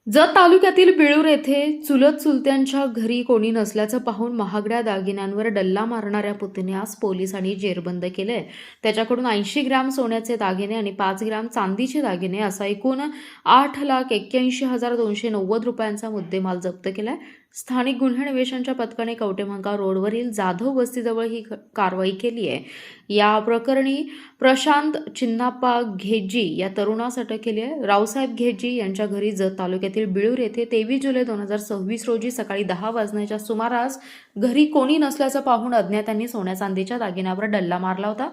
जत तालुक्यातील बिळूर येथे चुलत चुलत्यांच्या घरी कोणी नसल्याचं पाहून महागड्या दागिन्यांवर डल्ला मारणाऱ्या पुतण्यास पोलिसांनी जेरबंद केले। त्याच्याकडून 80 ग्रॅम सोन्याचे दागिने आणि 5 ग्रॅम चांदीचे दागिने असा एकूण 8,81,290 रुपयांचा मुद्देमाल जप्त केलाय। स्थानिक गुन्हे अन्वेषणच्या पथकाने कवटेमहांकाळ रोडवरील जाधव वस्तीजवळ ही कारवाई केली आहे। या प्रकरणी प्रशांत चिन्नाप्पा घेजी या तरुणास अटक केली आहे। रावसाहेब घेजी यांच्या घरी जत तालुक्यातील बिळूर येथे 23 जुलै 2026 रोजी सकाळी 10 वाजण्याच्या सुमारास घरी कोणी नसल्याचं पाहून अज्ञातांनी सोन्या चांदीच्या दागिन्यावर डल्ला मारला होता।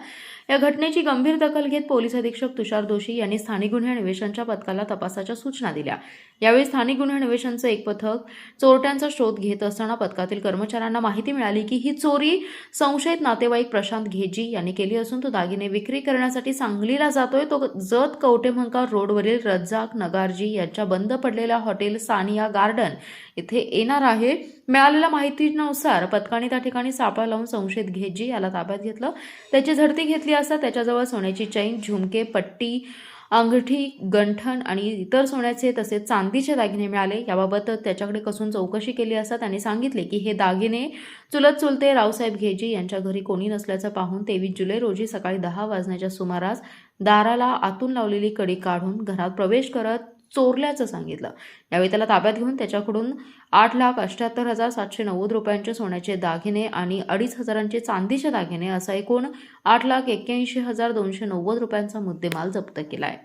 या घटनेची गंभीर दखल घेत पोलीस अधीक्षक तुषार दोशी यांनी स्थानिक गुन्हे अन्वेषणच्या पथकाला तपासाच्या सूचना दिल्या। यावेळी स्थानिक गुन्हे अन्वेषणचं एक पथक चोरट्यांचा शोध घेत असताना पथकातील कर्मचाऱ्यांना माहिती मिळाली की ही चोरी संशयित नातेवाईक प्रशांत घेजी यांनी केली असून तो दागिने विक्री करण्यासाठी सांगलीला जातोय। तो जत कवटेमहांकाळ रोडवरील रज्जाक नगारजी यांच्या बंद पडलेल्या हॉटेल सानिया गार्डन इथे येणार आहे। मिळालेल्या माहितीनुसार पथकाने त्या ठिकाणी सापळा लावून संशयित घेजी याला ताब्यात घेतलं। त्याची झडती घेतली असता त्याच्याजवळ सोन्याची चैन, झुमके, पट्टी, अंगठी, गंठण आणि इतर सोन्याचे तसेच चांदीचे दागिने मिळाले। याबाबत त्याच्याकडे कसून चौकशी केली असता त्याने सांगितले की हे दागिने चुलत चुलते रावसाहेब घेजी यांच्या घरी कोणी नसल्याचं पाहून 23 जुलै रोजी सकाळी 10 वाजण्याच्या सुमारास दाराला आतून लावलेली कडी काढून घरात प्रवेश करत चोरल्याचं सांगितलं। यावेळी त्याला ताब्यात घेऊन त्याच्याकडून 8,78,790 रुपयांचे सोन्याचे दागिने आणि 2,500चे चांदीचे दागिने असा एकूण 8,81,290 रुपयांचा मुद्देमाल जप्त केलाय।